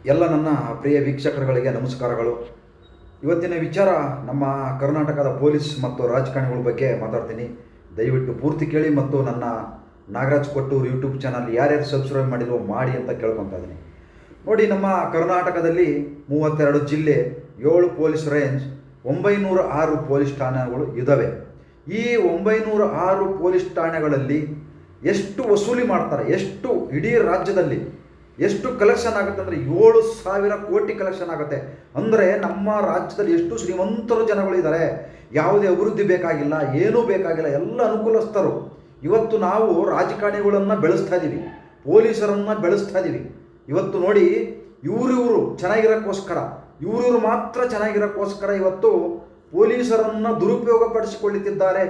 ಎಲ್ಲ ನನ್ನ ಪ್ರಿಯ ವೀಕ್ಷಕರುಗಳಿಗೆ ನಮಸ್ಕಾರಗಳು. ಇವತ್ತಿನ ವಿಚಾರ ನಮ್ಮ ಕರ್ನಾಟಕದ ಪೊಲೀಸ್ ಮತ್ತು ರಾಜಕಾರಣಿಗಳ ಬಗ್ಗೆ ಮಾತಾಡ್ತೀನಿ. ದಯವಿಟ್ಟು ಪೂರ್ತಿ ಕೇಳಿ ಮತ್ತು ನನ್ನ ನಾಗರಾಜ್ ಕೊಟ್ಟೂರು ಯೂಟ್ಯೂಬ್ ಚಾನಲ್ ಯಾರ್ಯಾರು ಸಬ್ಸ್ಕ್ರೈಬ್ ಮಾಡಿಲ್ವೋ ಮಾಡಿ ಅಂತ ಕೇಳ್ಕೊತಾ ಇದ್ದೀನಿ. ನೋಡಿ, ನಮ್ಮ ಕರ್ನಾಟಕದಲ್ಲಿ 32 ಜಿಲ್ಲೆ, 7 ಪೊಲೀಸ್ ರೇಂಜ್, 906 ಪೊಲೀಸ್ ಠಾಣೆಗಳು ಇದ್ದಾವೆ. ಈ 906 ಪೊಲೀಸ್ ಠಾಣೆಗಳಲ್ಲಿ ಎಷ್ಟು ವಸೂಲಿ ಮಾಡ್ತಾರೆ, ಎಷ್ಟು ಇಡೀ ರಾಜ್ಯದಲ್ಲಿ ಎಷ್ಟು ಕಲೆಕ್ಷನ್ ಆಗುತ್ತೆ ಅಂದರೆ 7,000 ಕೋಟಿ ಕಲೆಕ್ಷನ್ ಆಗುತ್ತೆ. ಅಂದರೆ ನಮ್ಮ ರಾಜ್ಯದಲ್ಲಿ ಎಷ್ಟು ಶ್ರೀಮಂತರು ಜನಗಳಿದ್ದಾರೆ. ಯಾವುದೇ ಅಭಿವೃದ್ಧಿ ಬೇಕಾಗಿಲ್ಲ, ಏನೂ ಬೇಕಾಗಿಲ್ಲ, ಎಲ್ಲ ಅನುಕೂಲಸ್ಥರು. ಇವತ್ತು ನಾವು ರಾಜಕಾರಣಿಗಳನ್ನು ಬೆಳೆಸ್ತಾ ಇದ್ದೀವಿ, ಪೊಲೀಸರನ್ನು ಬೆಳೆಸ್ತಾ ಇದ್ದೀವಿ. ಇವತ್ತು ನೋಡಿ, ಇವರು ಚೆನ್ನಾಗಿರೋಕ್ಕೋಸ್ಕರ, ಇವರು ಮಾತ್ರ ಚೆನ್ನಾಗಿರೋಕ್ಕೋಸ್ಕರ ಇವತ್ತು ಪೊಲೀಸರನ್ನು ದುರುಪಯೋಗಪಡಿಸಿಕೊಳ್ಳುತ್ತಿದ್ದಾರೆ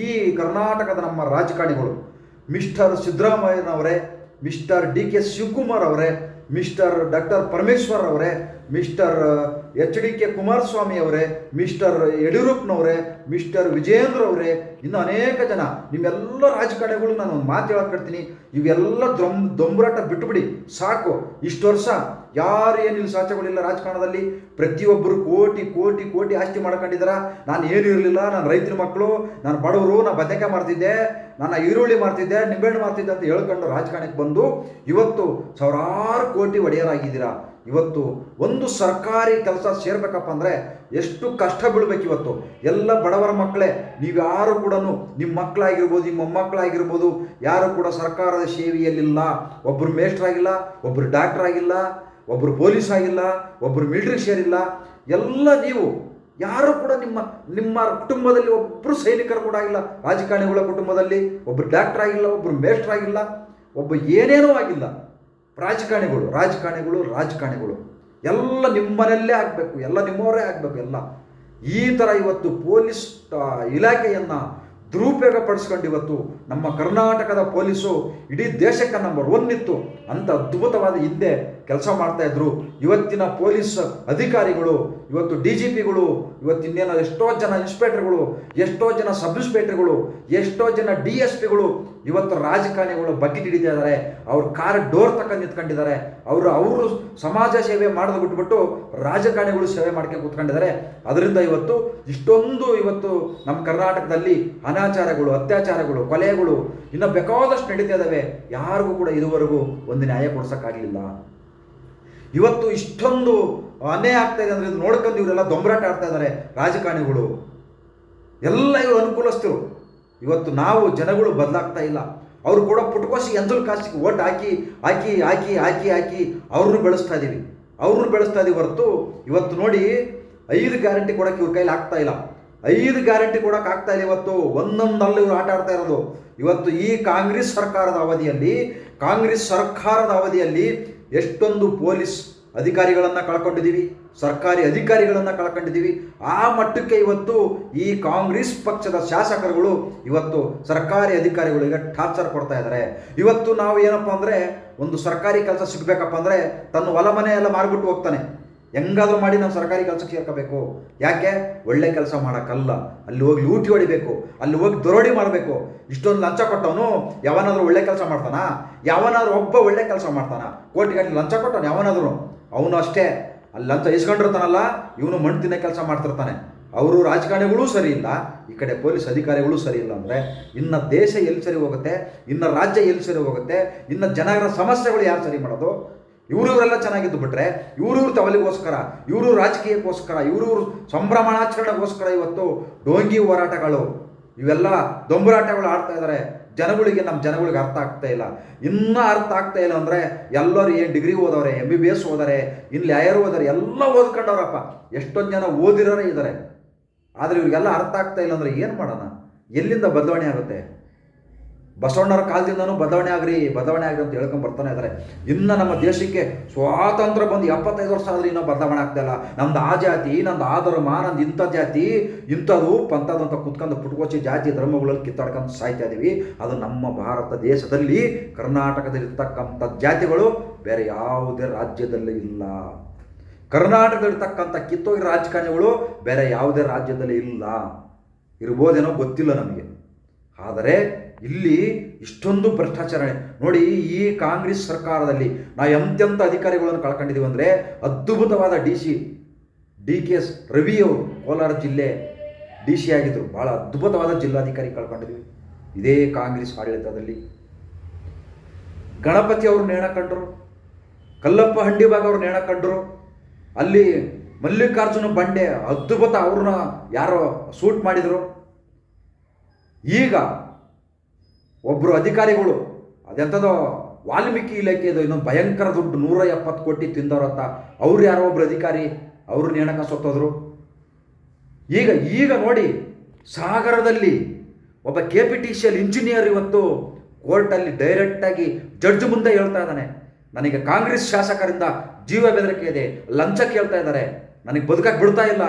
ಈ ಕರ್ನಾಟಕದ ನಮ್ಮ ರಾಜಕಾರಣಿಗಳು. ಮಿಸ್ಟರ್ ಸಿದ್ದರಾಮಯ್ಯನವರೇ, ಮಿಸ್ಟರ್ ಡಿ.ಕೆ. ಶಿವಕುಮಾರ್ ಅವರೇ, ಮಿಸ್ಟರ್ ಡಾಕ್ಟರ್ ಪರಮೇಶ್ವರ್ ಅವರೇ, ಮಿಸ್ಟರ್ ಎಚ್.ಡಿ.ಕೆ. ಕುಮಾರಸ್ವಾಮಿ ಅವರೇ, ಮಿಸ್ಟರ್ ಯಡಿಯೂರಪ್ಪನವರೇ, ಮಿಸ್ಟರ್ ವಿಜಯೇಂದ್ರ ಅವರೇ, ಇನ್ನು ಅನೇಕ ಜನ, ನಿಮ್ಮೆಲ್ಲ ರಾಜಕಾರಣಿಗಳು ನಾನು ಒಂದು ಮಾತು ಹೇಳಕ್ಕಿರ್ತೀನಿ, ಇವೆಲ್ಲ ದೊಂಬರಾಟ ಬಿಟ್ಟುಬಿಡಿ ಸಾಕು. ಇಷ್ಟು ವರ್ಷ ಯಾರು ಏನಿಲ್ಲ ಸಾಚಗಳಿಲ್ಲ ರಾಜಕಾರಣದಲ್ಲಿ. ಪ್ರತಿಯೊಬ್ಬರು ಕೋಟಿ ಕೋಟಿ ಕೋಟಿ ಆಸ್ತಿ ಮಾಡ್ಕೊಂಡಿದ್ದಾರ. ನಾನು ಏನೂ ಇರಲಿಲ್ಲ, ನಾನು ರೈತರ ಮಕ್ಕಳು, ನಾನು ಬಡವರು, ನಾನು ಬದನೆಕಾಯಿ ಮಾಡ್ತಿದ್ದೆ, ನಾನು ಈರುಳ್ಳಿ ಮಾಡ್ತಿದ್ದೆ, ನಿಂಬೆಹಣ್ಣು ಮಾಡ್ತಿದ್ದೆ ಅಂತ ಹೇಳ್ಕೊಂಡು ರಾಜಕಾರಣಕ್ಕೆ ಬಂದು ಇವತ್ತು ಸಾವಿರಾರು ಕೋಟಿ ಒಡೆಯರಾಗಿದ್ದೀರಾ. ಇವತ್ತು ಒಂದು ಸರ್ಕಾರಿ ಕೆಲಸ ಸೇರ್ಬೇಕಪ್ಪ ಅಂದರೆ ಎಷ್ಟು ಕಷ್ಟ ಬೀಳ್ಬೇಕು. ಇವತ್ತು ಎಲ್ಲ ಬಡವರ ಮಕ್ಕಳೇ, ನೀವ್ಯಾರು ಕೂಡ ನಿಮ್ಮ ಮಕ್ಕಳಾಗಿರ್ಬೋದು, ನಿಮ್ಮ ಮೊಮ್ಮಕ್ಕಳಾಗಿರ್ಬೋದು, ಯಾರು ಕೂಡ ಸರ್ಕಾರದ ಸೇವೆಯಲ್ಲಿಲ್ಲ. ಒಬ್ಬರು ಮೇಸ್ಟ್ರಾಗಿಲ್ಲ, ಒಬ್ಬರು ಡಾಕ್ಟರ್ ಆಗಿಲ್ಲ, ಒಬ್ಬರು ಪೊಲೀಸ್ ಆಗಿಲ್ಲ, ಒಬ್ಬರು ಮಿಲಿಟರಿ ಸೇರಿಲ್ಲ. ಎಲ್ಲ ನೀವು ಯಾರು ಕೂಡ ನಿಮ್ಮ ಕುಟುಂಬದಲ್ಲಿ ಒಬ್ಬರು ಸೈನಿಕರು ಕೂಡ ಆಗಿಲ್ಲ. ರಾಜಕಾರಣಿಗಳ ಕುಟುಂಬದಲ್ಲಿ ಒಬ್ಬರು ಡಾಕ್ಟರ್ ಆಗಿಲ್ಲ, ಒಬ್ಬರು ಮೇಸ್ಟ್ರ್ ಆಗಿಲ್ಲ, ಒಬ್ಬ ಏನೇನೂ ಆಗಿಲ್ಲ. ರಾಜಕಾರಣಿಗಳು ಎಲ್ಲ ನಿಮ್ಮನೆಯಲ್ಲೇ ಆಗಬೇಕು, ಎಲ್ಲ ನಿಮ್ಮವರೇ ಆಗಬೇಕು. ಎಲ್ಲ ಈ ಥರ ಇವತ್ತು ಪೊಲೀಸ್ ಇಲಾಖೆಯನ್ನು ದುರುಪಯೋಗ ಪಡಿಸ್ಕೊಂಡು ಇವತ್ತು ನಮ್ಮ ಕರ್ನಾಟಕದ ಪೊಲೀಸು ಇಡೀ ದೇಶಕ್ಕೆ ನಂಬರ್ 1 ಇತ್ತು ಅಂತ ಅದ್ಭುತವಾದ ಹಿಂದೆ ಕೆಲಸ ಮಾಡ್ತಾಯಿದ್ರು. ಇವತ್ತಿನ ಪೊಲೀಸ್ ಅಧಿಕಾರಿಗಳು, ಇವತ್ತು DGPಗಳು, ಇವತ್ತಿನ್ನೇನೋ ಎಷ್ಟೋ ಜನ ಇನ್ಸ್ಪೆಕ್ಟರ್ಗಳು, ಎಷ್ಟೋ ಜನ ಸಬ್ ಇನ್ಸ್ಪೆಕ್ಟರ್ಗಳು, ಎಷ್ಟೋ ಜನ DSPಗಳು ಇವತ್ತು ರಾಜಕಾರಣಿಗಳು ಬಗ್ಗಿ ಹಿಡಿತಾ ಇದ್ದಾರೆ. ಅವ್ರ ಕಾರ್ ಡೋರ್ ತಕ್ಕ ನಿಂತ್ಕೊಂಡಿದ್ದಾರೆ. ಅವರು ಸಮಾಜ ಸೇವೆ ಮಾಡೋದು ಬಿಟ್ಬಿಟ್ಟು ರಾಜಕಾರಣಿಗಳು ಸೇವೆ ಮಾಡ್ಕೊಂಡು ಕೂತ್ಕೊಂಡಿದ್ದಾರೆ. ಅದರಿಂದ ಇವತ್ತು ನಮ್ಮ ಕರ್ನಾಟಕದಲ್ಲಿ ಅನಾಚಾರಗಳು, ಅತ್ಯಾಚಾರಗಳು, ಕೊಲೆಗಳು ಇನ್ನು ಬೇಕಾದಷ್ಟು ನಡೀತಾ ಇದ್ದಾವೆ. ಯಾರಿಗೂ ಕೂಡ ಇದುವರೆಗೂ ಒಂದು ನ್ಯಾಯ ಕೊಡ್ಸೋಕ್ಕಾಗಲಿಲ್ಲ. ಇವತ್ತು ಇಷ್ಟೊಂದು ಅನ್ಯಾಯ ಆಗ್ತಾ ಇದೆ ಅಂದರೆ ಇದು ನೋಡ್ಕೊಂಡು ಇವರೆಲ್ಲ ದೊಂಬರಾಟ ಆಡ್ತಾ ಇದ್ದಾರೆ ರಾಜಕಾರಣಿಗಳು. ಎಲ್ಲ ಇವರು ಅನುಕೂಲಸ್ಥರು. ಇವತ್ತು ನಾವು ಜನಗಳು ಬದಲಾಗ್ತಾ ಇಲ್ಲ. ಅವರು ಕೂಡ ಪುಟ್ಕೋಸಿ ಎಂದಲ್ ಕಾಸಿಗೆ ಓಟ್ ಹಾಕಿ ಹಾಕಿ ಹಾಕಿ ಹಾಕಿ ಹಾಕಿ ಅವ್ರನ್ನೂ ಬೆಳೆಸ್ತಾ ಇದ್ದೀವಿ ಹೊರತು ಇವತ್ತು ನೋಡಿ 5 ಗ್ಯಾರಂಟಿ ಕೊಡೋಕ್ಕೆ ಇವ್ರ ಕೈಲಿ ಆಗ್ತಾ ಇಲ್ಲ. 5 ಗ್ಯಾರಂಟಿ ಕೊಡೋಕೆ ಆಗ್ತಾ ಇಲ್ಲ. ಇವತ್ತು ಒಂದೊಂದಲ್ಲಿ ಇವರು ಆಟ ಆಡ್ತಾ ಇರೋದು. ಇವತ್ತು ಈ ಕಾಂಗ್ರೆಸ್ ಸರ್ಕಾರದ ಅವಧಿಯಲ್ಲಿ ಎಷ್ಟೊಂದು ಪೊಲೀಸ್ ಅಧಿಕಾರಿಗಳನ್ನು ಕಳ್ಕೊಂಡಿದ್ದೀವಿ, ಸರ್ಕಾರಿ ಅಧಿಕಾರಿಗಳನ್ನು ಕಳ್ಕೊಂಡಿದ್ದೀವಿ. ಆ ಮಟ್ಟಕ್ಕೆ ಇವತ್ತು ಈ ಕಾಂಗ್ರೆಸ್ ಪಕ್ಷದ ಶಾಸಕರುಗಳು ಇವತ್ತು ಸರ್ಕಾರಿ ಅಧಿಕಾರಿಗಳಿಗೆ ಟಾರ್ಚರ್ ಕೊಡ್ತಾ ಇದ್ದಾರೆ. ಇವತ್ತು ನಾವು ಏನಪ್ಪ ಅಂದರೆ ಒಂದು ಸರ್ಕಾರಿ ಕೆಲಸ ಸಿಗಬೇಕಪ್ಪ ಅಂದರೆ ತನ್ನ ಹೊಲ ಮನೆ ಎಲ್ಲ ಮಾರ್ಬಿಟ್ಟು ಹೋಗ್ತಾನೆ. ಹೆಂಗಾದ್ರೂ ಮಾಡಿ ನಾವು ಸರ್ಕಾರಿ ಕೆಲಸಕ್ಕೆ ಸೇರ್ಕೋಬೇಕು. ಯಾಕೆ? ಒಳ್ಳೆ ಕೆಲಸ ಮಾಡೋಕ್ಕಲ್ಲ, ಅಲ್ಲಿ ಹೋಗಿ ಲೂಟಿ ಹೊಡಿಬೇಕು, ಅಲ್ಲಿ ಹೋಗಿ ದರೋಡಿ ಮಾಡಬೇಕು. ಇಷ್ಟೊಂದು ಲಂಚ ಕೊಟ್ಟವನು ಯಾವನಾದ್ರೂ ಒಳ್ಳೆ ಕೆಲಸ ಮಾಡ್ತಾನ? ಯಾವನಾದ್ರೂ ಒಬ್ಬ ಒಳ್ಳೆ ಕೆಲಸ ಮಾಡ್ತಾನ? ಕೋಟಿಗಟ್ಟಲೆ ಲಂಚ ಕೊಟ್ಟವನು ಯಾವನಾದ್ರೂ? ಅವನು ಅಷ್ಟೇ, ಅಲ್ಲಿ ಲಂಚ ಇಸ್ಕೊಂಡಿರ್ತಾನಲ್ಲ, ಇವನು ಮಣ್ಣು ತಿನ್ನೋ ಕೆಲಸ ಮಾಡ್ತಿರ್ತಾನೆ. ಅವರು ರಾಜಕಾರಣಿಗಳೂ ಸರಿ ಇಲ್ಲ, ಈ ಕಡೆ ಪೊಲೀಸ್ ಅಧಿಕಾರಿಗಳು ಸರಿ ಇಲ್ಲ ಅಂದರೆ ಇನ್ನು ದೇಶ ಎಲ್ಲಿ ಸರಿ ಹೋಗುತ್ತೆ? ಇನ್ನು ರಾಜ್ಯ ಎಲ್ಲಿ ಸರಿ ಹೋಗುತ್ತೆ? ಇನ್ನು ಜನರ ಸಮಸ್ಯೆಗಳು ಯಾರು ಸರಿ ಮಾಡೋದು? ಇವರೆಲ್ಲ ಚೆನ್ನಾಗಿದ್ದು ಬಿಟ್ರೆ ಇವರು ತವಲಿಗೋಸ್ಕರ, ಇವರು ರಾಜಕೀಯಕ್ಕೋಸ್ಕರ, ಇವರು ಸಂಭ್ರಮಾಚರಣೆಗೋಸ್ಕರ ಇವತ್ತು ಡೋಂಗಿ ಹೋರಾಟಗಳು, ಇವೆಲ್ಲ ದೊಂಬರಾಟಗಳು ಆಡ್ತಾ ಇದ್ದಾರೆ. ನಮ್ಮ ಜನಗಳಿಗೆ ಅರ್ಥ ಆಗ್ತಾ ಇಲ್ಲ. ಇನ್ನೂ ಅರ್ಥ ಆಗ್ತಾ ಇಲ್ಲ ಅಂದರೆ ಎಲ್ಲರೂ ಏನು ಡಿಗ್ರಿ ಓದವ್ರೆ, MBBS ಓದಾರೆ, ಇನ್ನು ಲಾಯರ್ ಓದಾರೆ, ಎಲ್ಲ ಓದ್ಕೊಂಡವ್ರಪ್ಪ. ಎಷ್ಟೊಂದು ಜನ ಓದಿರೋರೇ ಇದ್ದಾರೆ. ಆದರೆ ಇವ್ರಿಗೆಲ್ಲ ಅರ್ಥ ಆಗ್ತಾ ಇಲ್ಲ ಅಂದರೆ ಏನು ಮಾಡೋಣ? ಎಲ್ಲಿಂದ ಬದಲಾವಣೆ ಆಗುತ್ತೆ? ಬಸವಣ್ಣರ ಕಾಲದಿಂದನೂ ಬದಲಾವಣೆ ಆಗ್ರಿ ಅಂತ ಹೇಳ್ಕೊಂಡು ಬರ್ತಾನೆ ಇದ್ದಾರೆ. ಇನ್ನು ನಮ್ಮ ದೇಶಕ್ಕೆ ಸ್ವಾತಂತ್ರ್ಯ ಬಂದು 75 ವರ್ಷ ಆದ್ರೆ ಇನ್ನೂ ಬದಲಾವಣೆ ಆಗ್ತಾ ಇಲ್ಲ. ನಮ್ದು ಆ ಜಾತಿ, ನಂದು ಆ ಧರ್ಮ, ನಂದು ಇಂಥ ಜಾತಿ, ಇಂಥದ್ದು ಪಂಥದ್ದು ಅಂತ ಕುತ್ಕೊಂಡು ಪುಟ್ಕೋಚಿ ಜಾತಿ ಧರ್ಮಗಳಲ್ಲಿ ಕಿತ್ತಾಡ್ಕೊಂಡು ಸಾಯ್ತಾ ಇದ್ದೀವಿ. ಅದು ನಮ್ಮ ಭಾರತ ದೇಶದಲ್ಲಿ, ಕರ್ನಾಟಕದಲ್ಲಿರ್ತಕ್ಕಂಥ ಜಾತಿಗಳು ಬೇರೆ ಯಾವುದೇ ರಾಜ್ಯದಲ್ಲಿ ಇಲ್ಲ. ಕರ್ನಾಟಕದಲ್ಲಿರ್ತಕ್ಕಂಥ ಕಿತ್ತೋಗಿ ರಾಜಕಾರಣಿಗಳು ಬೇರೆ ಯಾವುದೇ ರಾಜ್ಯದಲ್ಲಿ ಇಲ್ಲ. ಇರ್ಬೋದೇನೋ ಗೊತ್ತಿಲ್ಲ ನಮಗೆ. ಆದರೆ ಇಲ್ಲಿ ಇಷ್ಟೊಂದು ಭ್ರಷ್ಟಾಚಾರ ನೋಡಿ. ಈ ಕಾಂಗ್ರೆಸ್ ಸರ್ಕಾರದಲ್ಲಿ ನಾವು ಎಂತೆಂಥ ಅಧಿಕಾರಿಗಳನ್ನು ಕಳ್ಕೊಂಡಿದ್ದೀವಿ ಅಂದರೆ, ಅದ್ಭುತವಾದ ಡಿ ಕೆ ಎಸ್ ರವಿಯವರು ಕೋಲಾರ ಜಿಲ್ಲೆ ಡಿ ಸಿ ಆಗಿದ್ದರು. ಭಾಳ ಅದ್ಭುತವಾದ ಜಿಲ್ಲಾಧಿಕಾರಿ ಕಳ್ಕೊಂಡಿದ್ವಿ ಇದೇ ಕಾಂಗ್ರೆಸ್ ಆಡಳಿತದಲ್ಲಿ. ಗಣಪತಿ ಅವರು ನೇಣ ಕಂಡರು, ಕಲ್ಲಪ್ಪ ಹಂಡಿಬಾಗ್ ಅವರು ನೇಣ ಕಂಡರು, ಅಲ್ಲಿ ಮಲ್ಲಿಕಾರ್ಜುನ ಬಂಡೆ ಅದ್ಭುತ ಅವ್ರನ್ನ ಯಾರೋ ಶೂಟ್ ಮಾಡಿದರು. ಈಗ ಒಬ್ಬರು ಅಧಿಕಾರಿಗಳು ಅದೆಂಥದೋ ವಾಲ್ಮೀಕಿ ಇಲಾಖೆದು ಇನ್ನೊಂದು ಭಯಂಕರ ದುಡ್ಡು 170 ಕೋಟಿ ತಿಂದವ್ರಂತ ಅವ್ರು ಯಾರೋ ಒಬ್ಬರು ಅಧಿಕಾರಿ ಅವರು ನೇಣಕ ಸತ್ತೋದ್ರು. ಈಗ ನೋಡಿ, ಸಾಗರದಲ್ಲಿ ಒಬ್ಬ KPTCL ಇಂಜಿನಿಯರ್ ಇವತ್ತು ಕೋರ್ಟಲ್ಲಿ ಡೈರೆಕ್ಟಾಗಿ ಜಡ್ಜ್ ಮುಂದೆ ಹೇಳ್ತಾ ಇದ್ದಾನೆ, ನನಗೆ ಕಾಂಗ್ರೆಸ್ ಶಾಸಕರಿಂದ ಜೀವ ಬೆದರಿಕೆ ಇದೆ, ಲಂಚ ಕೇಳ್ತಾ ಇದ್ದಾರೆ, ನನಗೆ ಬದುಕಕ್ಕೆ ಬಿಡ್ತಾ ಇಲ್ಲ,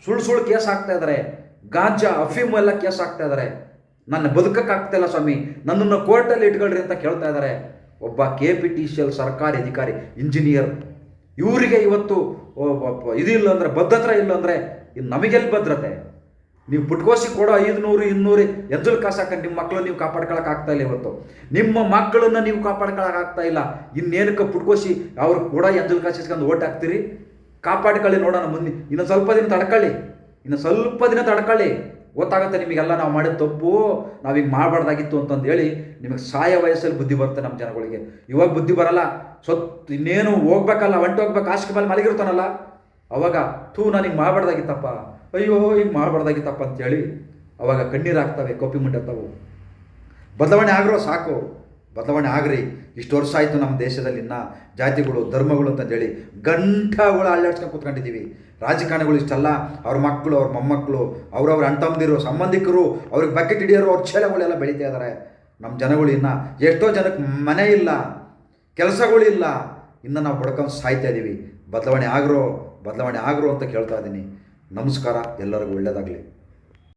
ಸುಳ್ಳು ಕೇಸ್ ಹಾಕ್ತಾ ಇದ್ದಾರೆ, ಗಾಂಜಾ ಅಫೀಮು ಎಲ್ಲ ಕೇಸ್ ಹಾಕ್ತಾ ಇದ್ದಾರೆ, ನನ್ನ ಬದುಕಕ್ಕಾಗ್ತಾಯಿಲ್ಲ ಸ್ವಾಮಿ, ನನ್ನನ್ನು ಕೋರ್ಟಲ್ಲಿ ಇಟ್ಕೊಳ್ರಿ ಅಂತ ಕೇಳ್ತಾ ಇದ್ದಾರೆ. ಒಬ್ಬ KPTCL ಸರ್ಕಾರಿ ಅಧಿಕಾರಿ ಇಂಜಿನಿಯರ್, ಇವರಿಗೆ ಇವತ್ತು ಇದಿಲ್ಲ ಅಂದರೆ, ಭದ್ರತೆ ಇಲ್ಲ ಅಂದರೆ ಇನ್ನು ನಮಗೆಲ್ಲಿ ಭದ್ರತೆ? ನೀವು ಪುಟ್ಕೋಸಿ ಕೊಡೋ 500 200 ಎಜ್ಜಲ್ ಕಾಸು ಹಾಕೊಂಡು ನಿಮ್ಮ ಮಕ್ಕಳು ನೀವು ಕಾಪಾಡ್ಕೊಳಕ್ಕೆ ಆಗ್ತಾ ಇಲ್ಲ. ಇವತ್ತು ನಿಮ್ಮ ಮಕ್ಕಳನ್ನು ನೀವು ಕಾಪಾಡ್ಕೊಳಕ್ಕೆ ಆಗ್ತಾ ಇಲ್ಲ, ಇನ್ನೇನಕ್ಕೆ ಪುಟ್ಕೋಸಿ ಅವ್ರು ಕೂಡ ಎಜ್ಜಲ್ ಕಾಸು ಇಸ್ಕೊಂಡು ಓಟ್ ಹಾಕ್ತೀರಿ? ಕಾಪಾಡ್ಕೊಳ್ಳಿ, ನೋಡೋಣ ಮುಂದೆ ಇನ್ನೊಂದು ಸ್ವಲ್ಪ ದಿನ ತಡ್ಕೊಳ್ಳಿ, ಗೊತ್ತಾಗುತ್ತೆ ನಿಮಗೆಲ್ಲ ನಾವು ಮಾಡಿದ ತಪ್ಪು, ನಾವೀಗ ಮಾಡಬಾರ್ದಾಗಿತ್ತು ಅಂತಂದು ಹೇಳಿ ನಿಮಗೆ ಸಾಯ ವಯಸ್ಸಲ್ಲಿ ಬುದ್ಧಿ ಬರುತ್ತೆ ನಮ್ಮ ಜನಗಳಿಗೆ. ಇವಾಗ ಬುದ್ಧಿ ಬರಲ್ಲ, ಇನ್ನೇನು ಹೋಗ್ಬೇಕಲ್ಲ, ಹೋಗ್ಬೇಕು ಹಾಸಿಗೆ ಮೇಲೆ ಮಲಗಿರ್ತಾನಲ್ಲ, ಅವಾಗ ನನಗೆ ಮಾಡಬಾರ್ದಾಗಿತ್ತಪ್ಪ, ಅಯ್ಯೋ ಈಗ ಮಾಡಬಾರ್ದಾಗಿತ್ತಪ್ಪ ಅಂತೇಳಿ ಅವಾಗ ಕಣ್ಣೀರು ಆಗ್ತವೆ, ಕಪ್ಪಿ ಮುಂಡತ್ತವು. ಬದಲಾವಣೆ ಆಗ್ರೋ ಸಾಕು, ಬದಲಾವಣೆ ಆಗ್ರಿ. ಇಷ್ಟು ವರ್ಷ ಆಯಿತು ನಮ್ಮ ದೇಶದಲ್ಲಿ ಇನ್ನು ಜಾತಿಗಳು ಧರ್ಮಗಳು ಅಂತಂದೇಳಿ ಗಂಟಗಳು ಅಳ್ಳಾಡ್ಸ್ಕೊಂಡು ಕೂತ್ಕೊಂಡಿದ್ದೀವಿ. ರಾಜಕಾರಣಿಗಳು ಇಷ್ಟಲ್ಲ, ಅವ್ರ ಮಕ್ಕಳು ಅವ್ರ ಮೊಮ್ಮಕ್ಕಳು ಅವ್ರವ್ರ ಅಣ್ತಂದಿರು ಸಂಬಂಧಿಕರು ಅವ್ರಿಗೆ ಬಕೆಟ್ ಹಿಡಿಯೋರು ಅವ್ರ ಛೇಲಗಳೆಲ್ಲ ಬೆಳೀತಾ ಇದ್ದಾರೆ. ನಮ್ಮ ಜನಗಳು ಇನ್ನು ಎಷ್ಟೋ ಜನಕ್ಕೆ ಮನೆ ಇಲ್ಲ, ಕೆಲಸಗಳಿಲ್ಲ, ಇನ್ನು ನಾವು ಬಡ್ಕೊಂಡು ಸಾಯ್ತಾ ಇದ್ದೀವಿ. ಬದಲಾವಣೆ ಆಗ್ರೋ ಅಂತ ಕೇಳ್ತಾ ಇದ್ದೀನಿ. ನಮಸ್ಕಾರ, ಎಲ್ಲರಿಗೂ ಒಳ್ಳೆಯದಾಗಲಿ.